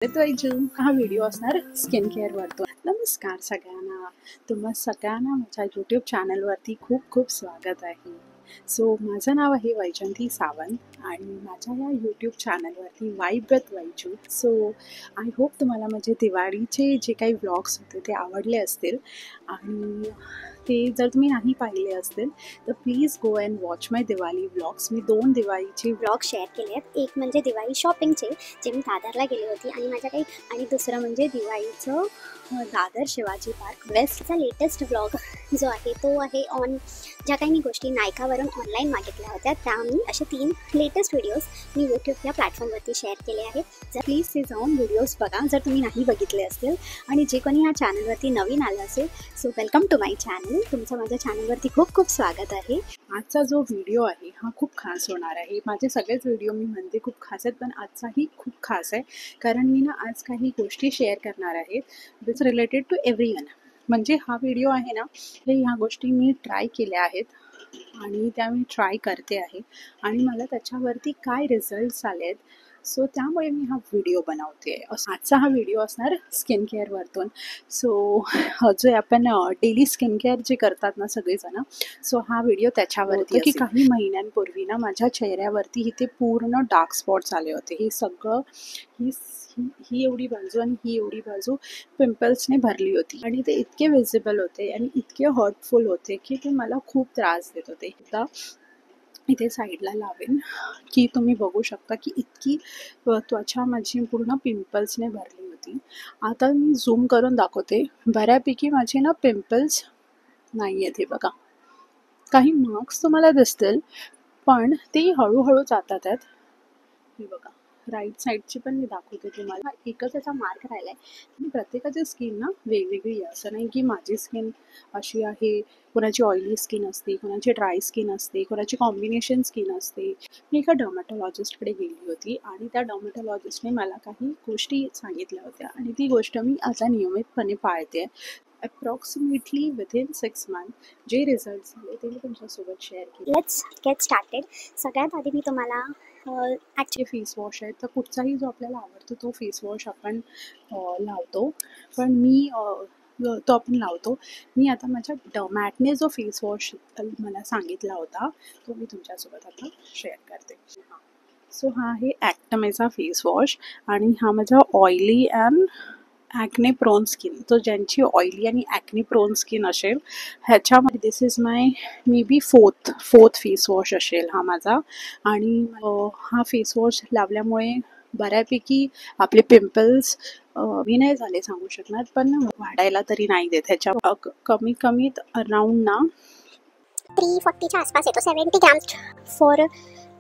वाईजू हा व्हिडिओ असणार स्किन केअरवरतो. नमस्कार सगळ्यांना, तुम्हा सगळ्यांना माझ्या यूट्यूब चॅनलवरती खूप खूप स्वागत आहे. सो माझं नाव आहे वैजंती सावंत आणि माझ्या या यूट्यूब चॅनलवरती vibe with वैजू. So I hope तुम्हाला माझे दिवाळीचे जे काही व्लॉग्स होते ते आवडले असतील आणि ते जर तुम्ही नाही पाहिले असतील तर please go and watch my Diwali vlogs. मी 2 दिवाळीचे व्लॉग शेअर केले आहेत. एक म्हणजे दिवाळी शॉपिंगचे जे मी दादरला गेली होती आणि दुसरं म्हणजे दिवाळीचं दादर शिवाजी पार्क वेस्टचा लेटेस्ट व्लॉग जो आहे तो आहे ऑन ज्या काही मी गोष्टी नायकावरून ऑनलाईन मागितल्या होत्या त्या मी असे 3 लेटेस्ट व्हिडिओज मी यूट्यूब या प्लॅटफॉर्मवरती शेअर केले आहेत. जर प्लीज ते जाऊन व्हिडिओज बघा जर तुम्ही नाही बघितले असतील. आणि जे कोणी ह्या चॅनलवरती नवीन आलं असेल so welcome to my channel. तुमचं माझ्या चॅनलवरती खूप खूप स्वागत आहे. आजचा जो व्हिडिओ आहे हा खूप खास होणार आहे. माझे सगळेच व्हिडिओ मी म्हणते खूप खास आहेत, पण आजचाही खूप खास आहे कारण मी ना आज काही गोष्टी शेअर करणार आहे विच रिलेटेड टू एव्हरीवन. म्हणजे हा व्हिडिओ आहे ना, ह्या गोष्टी मी ट्राय केल्या आहेत आणि त्या मी ट्राय करते आहे आणि मला त्याच्यावरती काय रिझल्ट्स आले आहेत. सो त्यामुळे मी हा व्हिडिओ बनवते. आजचा हा व्हिडिओ असणार स्किन केअरवरतून. सो जो आपण डेली स्किन केअर जे करतात ना सगळेजण, सो हा व्हिडिओ त्याच्यावरती की काही महिन्यांपूर्वी ना माझ्या चेहऱ्यावरती इथे पूर्ण डार्क स्पॉट्स आले होते. हे सगळं ही एवढी बाजू आणि ही एवढी बाजू पिंपल्सने भरली होती आणि ते इतके विजिबल होते आणि इतके हर्टफुल होते की ते मला खूप त्रास देत होते. एकदा इथे साईडला लावेन की तुम्ही बघू शकता की इतकी त्वचा माझी पूर्ण पिंपल्सने भरली होती. आता मी झूम करून दाखवते. बऱ्यापैकी माझे ना पिंपल्स नाही आहेत. हे बघा, काही मार्क्स तुम्हाला दिसतील पण ते हळूहळू जातात आहेत. हे बघा, राईट साईडची पण मी दाखवते तुम्हाला. एकच याचा मार्क राहिला आहे. प्रत्येकाची स्किन ना वेगवेगळी आहे. असं नाही की माझी स्किन अशी आहे, कोणाची ऑइली स्किन असते, कोणाची ड्राय स्किन असते, कोणाची कॉम्बिनेशन स्किन असते. मी एका डर्मॅटॉलॉजिस्टकडे गेली होती आणि त्या डर्मॅटॉलॉजिस्टने मला काही गोष्टी सांगितल्या होत्या आणि ती गोष्ट मी आता नियमितपणे पाळते. अप्रॉक्सिमेटली विथिन 6 मंथ जे रिझल्ट झाले ते मी तुमच्यासोबत शेअर केले. Let's get started. सगळ्यात आधी मी तुम्हाला ॲक्च्युली फेस वॉश आहे तर कुठचाही जो आपल्याला आवडतो तो फेस वॉश आपण लावतो. पण मी तो आपण लावतो. मी आता माझ्या डमॅटने जो फेस वॉश मला सांगितला होता तो मी तुमच्यासोबत आता शेअर करते. सो हा आहे ॲक्टमेचा फेस वॉश आणि हा माझा oily and acne prone skin. तो ज्यांची ऑइली आणि ॲक्ने प्रोन स्किन असेल ह्याच्यामध्ये this is my maybe fourth face wash असेल हा माझा. आणि हा फेस वॉश लावल्यामुळे बऱ्यापैकी आपले पिंपल्स मी नाही झाले सांगू शकणार पण वाढायला तरी नाही देत. ह्याच्या कमीत अराउंड ना 340च्या आसपास येतो. 70 grams फॉर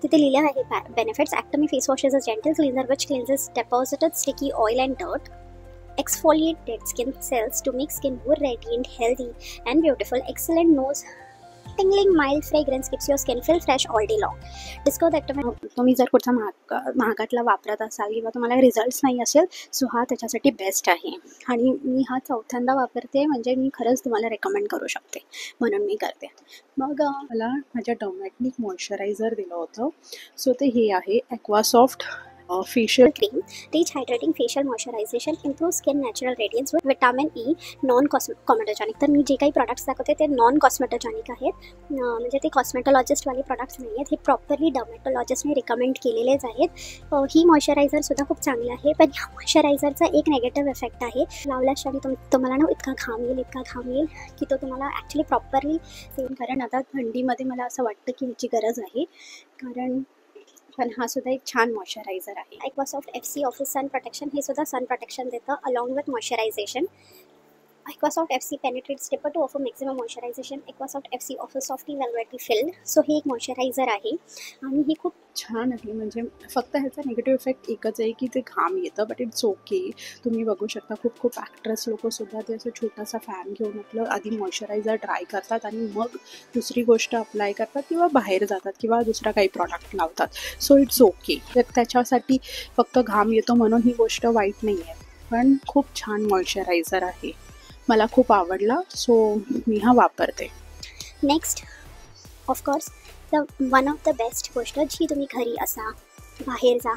तिथे लिहिलं आहे benefits. Acnemy face wash is a gentle cleaner which cleanses deposited sticky oil and dirt, exfoliate dead skin cells to make skin more radiant, healthy and beautiful. Excellent nose tingling mild fragrance keeps your skin feel fresh all day long. Discover the Actame. तुम्ही जर कुठचा महागातला वापरत असाल किंवा तुम्हाला results नाही असेल so हा त्याच्यासाठी बेस्ट आहे. आणि मी हा 4थ्यांदा वापरते म्हणजे मी खरंच तुम्हाला रेकमेंड करू शकते म्हणून मी करते. मग मला माझ्या डर्मॅटने मॉइश्चरायझर दिलं होतं. सो ते हे आहे Aquasoft facial cream. Rich hydrating facial moisturisation improve skin natural radiance with vitamin E non cosmetogenic. तर मी जे काही प्रॉडक्ट्स दाखवते ते नॉन कॉस्मेटोजेनिक आहेत. म्हणजे ते कॉस्मेटोलॉजिस्टवाले प्रॉडक्ट्स नाही आहेत. हे प्रॉपरली डर्मॅटोलॉजिस्टने रिकमेंड केलेलेच आहेत. ही मॉइश्चरायझरसुद्धा खूप चांगली आहे पण ह्या मॉइश्चरायझरचा एक नेगेटिव्ह इफेक्ट आहे. लावल्याशिवाय तुम्हाला ना इतका घाम येईल की तो तुम्हाला ॲक्च्युली प्रॉपरली कारण आता थंडीमध्ये मला असं वाटतं की ह्याची गरज आहे पण हा सुद्धा एक छान मॉइश्चरायझर आहे. ॲक्वासॉफ्ट FC ऑफिस सन प्रोटेक्शन हे सुद्धा सन प्रोटेक्शन देतं along with moisturisation. Aquasoft FC penetrates deeper to offer maximum moisturization. Aquasoft FC offers softly velvety filled. So हे एक मॉइश्चरायझर आहे आणि हे खूप छान आहे. म्हणजे फक्त ह्याचा निगेटिव्ह इफेक्ट एकच आहे की ते घाम येतं बट इट्स ओके. तुम्ही बघू शकता खूप ॲक्ट्रेस लोकंसुद्धा ते असं छोटासा फॅन घेऊन आपलं आधी मॉइश्चरायझर ट्राय करतात आणि मग दुसरी गोष्ट अप्लाय करतात किंवा बाहेर जातात किंवा दुसरा काही प्रॉडक्ट लावतात. So it's okay. त्याच्यासाठी फक्त घाम येतो म्हणून ही गोष्ट वाईट नाही आहे पण खूप छान मॉइश्चरायझर आहे. मला खूप आवडला सो मी हा वापरते. Next of course one of the best गोष्ट जी तुम्ही घरी असा बाहेर जा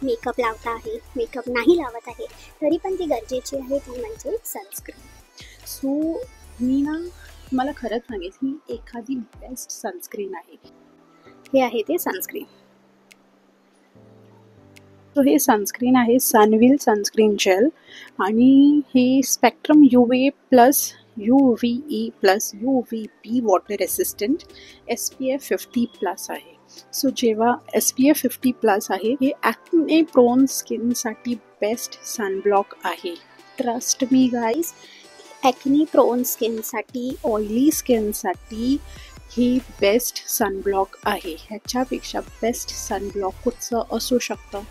मेकअप लावता आहे, मेकअप नाही लावत आहे, तरी पण ती गरजेची आहे, ती म्हणजे सनस्क्रीन. सो मी ना तुम्हाला खरंच सांगेल ही एखादी बेस्ट सनस्क्रीन आहे. हे आहे ते सनस्क्रीन. सो हे सनस्क्रीन आहे सनव्हील सनस्क्रीन जेल आणि हे spectrum UVA plus UVE plus UVB water resistant SPF 50+ आहे. सो जेव्हा SPF 50+ आहे हे ॲक्ने प्रोन स्किनसाठी बेस्ट सनब्लॉक आहे. Trust me guys, acne prone स्किनसाठी, ऑइली स्किनसाठी ही बेस्ट सनब्लॉक आहे. ह्याच्यापेक्षा बेस्ट सनब्लॉक कुठचं असू शकतं?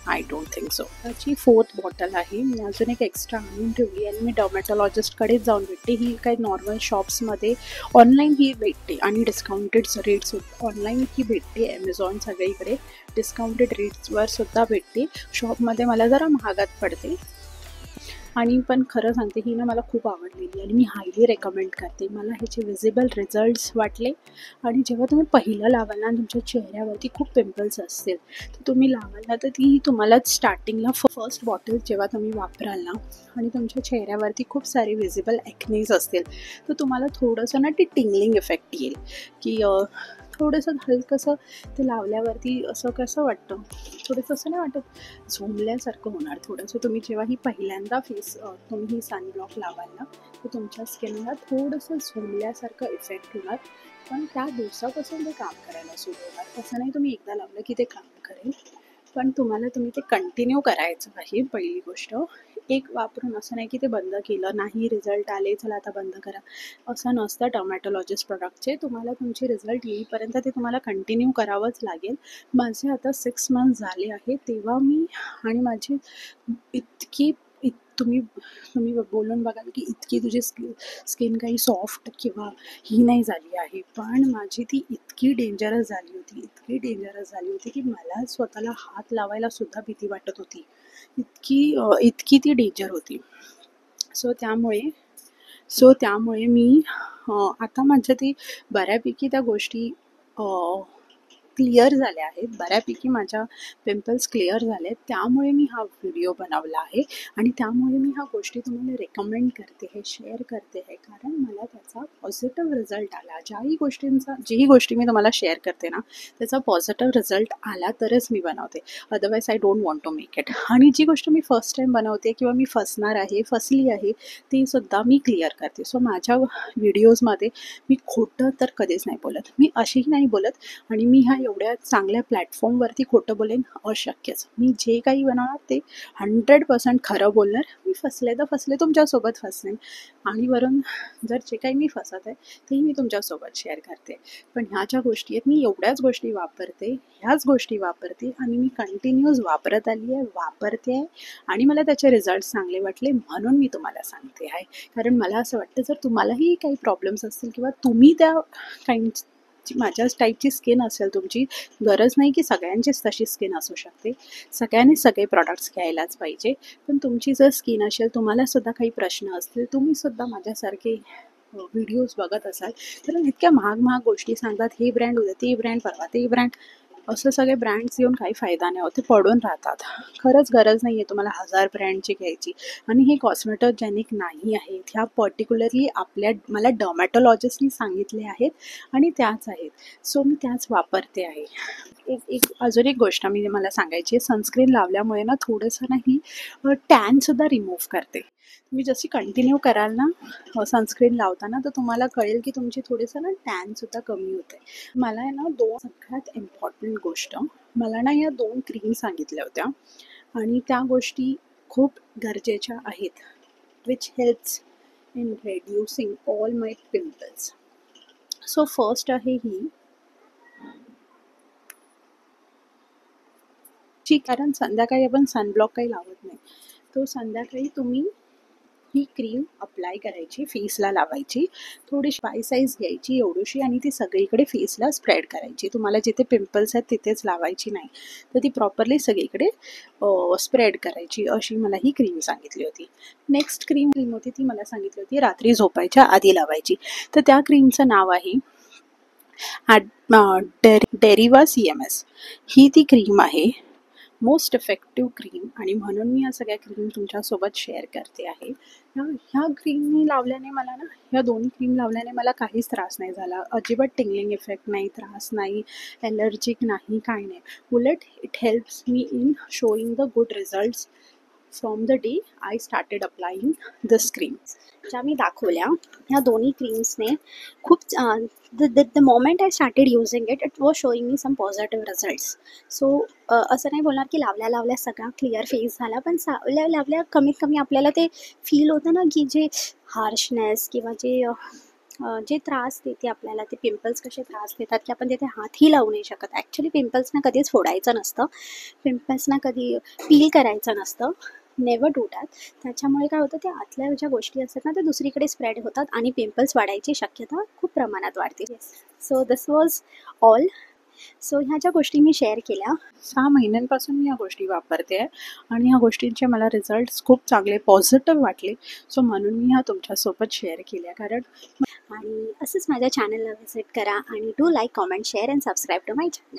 I don't think so. त्याची 4th बॉटल आहे. मी अजून एक एक्स्ट्रा आणून ठेवली आणि मी डर्मॅटॉलॉजिस्टकडेच जाऊन भेटते. ही काही नॉर्मल शॉप्समध्ये ऑनलाईन ही भेटते आणि डिस्काउंटेड रेट्स ऑनलाईन ही भेटते. ॲमेझॉन सगळीकडे डिस्काउंटेड रेट्सवर सुद्धा भेटते. शॉपमध्ये मला जरा महागात पडते आणि पण खरं सांगते ही ना मला खूप आवडलेली आणि मी हायली रेकमेंड करते. मला ह्याचे विजिबल रिझल्ट्स वाटले आणि जेव्हा तुम्ही पहिलं लावाल ना तुमच्या चेहऱ्यावरती खूप पिंपल्स असतील तर तुम्ही लावाल ना तर ती तुम्हाला स्टार्टिंगला फर्स्ट बॉटल जेव्हा तुम्ही वापराल ना आणि तुमच्या चेहऱ्यावरती खूप सारे विजिबल ॲक्नेज असतील तर तुम्हाला थोडंसं ना ती टिंगलिंग इफेक्ट येईल की थोडंसं हलकंसं ते लावल्यावरती असं कसं वाटतं, थोडंसं असं नाही वाटत झोंबल्यासारखं होणार थोडंसं. तुम्ही जेव्हा ही पहिल्यांदा तुम्ही ही सनब्लॉक लावाल ना तर तुमच्या स्किनला थोडंसं झोंबल्यासारखं इफेक्ट होणार, पण त्या दिवसापासून ते काम करायला सुरू होणार. असं नाही तुम्ही एकदा लावलं की ते काम करेल, पण तुम्ही ते कंटिन्यू करायचं आहे. पहिली गोष्ट, एक वापरून असं नाही की ते बंद केलं, नाही रिझल्ट आले चला आता बंद करा, असं नसतं. डर्मॅटॉलॉजिस्ट प्रोडक्टचे तुम्हाला तुमचे रिझल्ट येईपर्यंत ते तुम्हाला कंटिन्यू करावंच लागेल. माझे आता 6 मंथ्स झाले आहे तेव्हा मी आणि माझी इतकी तुम्ही बोलून बघाल की इतकी तुझी स्किन काही सॉफ्ट किंवा ही नाही झाली आहे, पण माझी ती इतकी डेंजरस झाली होती की मला स्वतःला हात लावायला सुद्धा भीती वाटत होती. इतकी ती डेंजर होती. सो त्यामुळे मी आता माझ्या ती बऱ्यापैकी त्या गोष्टी क्लिअर झाल्या आहेत, बऱ्यापैकी माझ्या पिंपल्स क्लिअर झाले आहेत. त्यामुळे मी हा व्हिडिओ बनवला आहे आणि त्यामुळे मी ह्या गोष्टी तुम्हाला रेकमेंड करते आहे, शेअर करते आहे, कारण मला त्याचा पॉझिटिव्ह रिझल्ट आला. जीही गोष्टी मी तुम्हाला शेअर करते ना त्याचा पॉझिटिव्ह रिझल्ट आला तरच मी बनवते, otherwise I don't want to make it. आणि जी गोष्ट मी फर्स्ट टाईम बनवते किंवा मी फसली आहे ती सुद्धा मी क्लिअर करते. सो माझ्या व्हिडिओजमध्ये मी खोटं तर कधीच नाही बोलत, मी अशीही नाही बोलत आणि मी ह्या एवढ्या चांगल्या प्लॅटफॉर्मवरती खोटं बोलेन अशक्यच. मी जे काही बनवणार ते 100% खरं बोलणार. मी फसले तर फसले, तुमच्यासोबत फसले आणि वरून जर जे काही मी फसत आहे तेही मी तुमच्यासोबत शेअर करते. पण ह्या ज्या गोष्टी आहेत मी ह्याच गोष्टी वापरते आणि मी कंटिन्यूज वापरत आली आहे, वापरते आहे आणि मला त्याचे रिझल्ट चांगले वाटले म्हणून मी तुम्हाला सांगते आहे. कारण मला असं वाटतं जर तुम्हालाही काही प्रॉब्लेम्स असतील किंवा तुम्ही त्या माझ्याच टाईपची स्किन असेल तुमची, गरज नाही की सगळ्यांचीच तशी स्किन असू शकते, सगळ्यांनीच सगळे प्रॉडक्ट्स घ्यायलाच पाहिजे. पण तुमची जर स्किन असेल, तुम्हाला सुद्धा काही प्रश्न असतील, तुम्ही सुद्धा माझ्यासारखे व्हिडिओज बघत असाल तर इतक्या महाग गोष्टी सांगतात, हे ब्रँड उद्या ते ब्रँड, परवा ते ब्रँड, असं सगळे ब्रँड्स येऊन काही फायदा नाही होते, पडून राहतात. खरंच गरज नाही आहे तुम्हाला 1000 ब्रँडची घ्यायची. आणि हे कॉस्मेटोजेनिक नाही आहेत, ह्या पर्टिक्युलरली मला डर्मॅटॉलॉजिस्टनी सांगितले आहेत आणि त्याच आहेत. सो मी त्याच वापरते आहे. अजून एक गोष्ट मला सांगायची आहे, सनस्क्रीन लावल्यामुळे ना थोडंसं नाही टॅनसुद्धा रिमूव्ह करते. तुम्ही जशी कंटिन्यू कराल ना सनस्क्रीन लावताना तर तुम्हाला कळेल की तुमची थोडंसं ना टॅनसुद्धा कमी होते. मला आहे ना सगळ्यात इम्पॉर्टंट गोष्ट, मला ना या 2 क्रीम सांगितल्या होत्या आणि त्या गोष्टी खूप गरजेच्या आहेत, which helps in reducing all my pimples. So first आहे ही, कारण संध्याकाळी आपण सनब्लॉक काही लावत नाही, तो संध्याकाळी तुम्ही ही क्रीम अप्लाय करायची, फेसला लावायची, थोडीशी बाय साईज घ्यायची एवढीशी आणि ती सगळीकडे फेसला स्प्रेड करायची. तुम्हाला जिथे पिंपल्स आहेत तिथेच लावायची नाही, तर ती प्रॉपरली सगळीकडे स्प्रेड करायची, अशी मला ही क्रीम सांगितली होती. नेक्स्ट क्रीम होती ती मला सांगितली होती रात्री झोपायच्या आधी लावायची. तर त्या क्रीमचं नाव आहे डेरिवा CMS. ही ती क्रीम आहे. मोस्ट इफेक्टिव्ह क्रीम आणि म्हणून मी या सगळ्या क्रीम तुमच्यासोबत शेअर करते आहे. ह्या क्रीमनी लावल्याने मला ना, ह्या दोन्ही क्रीम लावल्याने मला काहीच त्रास नाही झाला. अजिबात टिंगलिंग इफेक्ट नाही, त्रास नाही, ॲलर्जिक नाही, काही नाही. उलट it helps me in showing the good results from the day I started applying this cream. ज्या मी दाखवल्या ह्या दोन्ही क्रीम्सने खूप the moment I started using it was showing me some positive results. So असं नाही बोलणार की लावल्या लावल्या सगळा क्लिअर फेस झाला, पण लावल्या लावल्या कमीत कमी आपल्याला ते फील होतं ना की जे हार्शनेस किंवा जे त्रास देते आपल्याला, ते पिंपल्स कसे त्रास देतात की आपण तिथे हातही लावू नाही शकत. ॲक्च्युली पिंपल्सना कधीच फोडायचं नसतं, पिंपल्सना कधी पील करायचं नसतं, नेवर डू दॅट. त्याच्यामुळे काय होतं, ते आतल्या ज्या गोष्टी असतात ना, ते दुसरीकडे स्प्रेड होतात आणि पिंपल्स वाढायची शक्यता खूप प्रमाणात वाढते. So this was all. So ह्या ज्या गोष्टी मी शेअर केल्या, 6 महिन्यांपासून मी ह्या गोष्टी वापरते आहे आणि ह्या गोष्टींचे मला रिझल्ट्स खूप चांगले पॉझिटिव्ह वाटले. सो म्हणून मी ह्या तुमच्यासोबत शेअर केल्या. कारण आणि असंच माझ्या चॅनलला व्हिजिट करा आणि do like, comment, share and subscribe to my channel.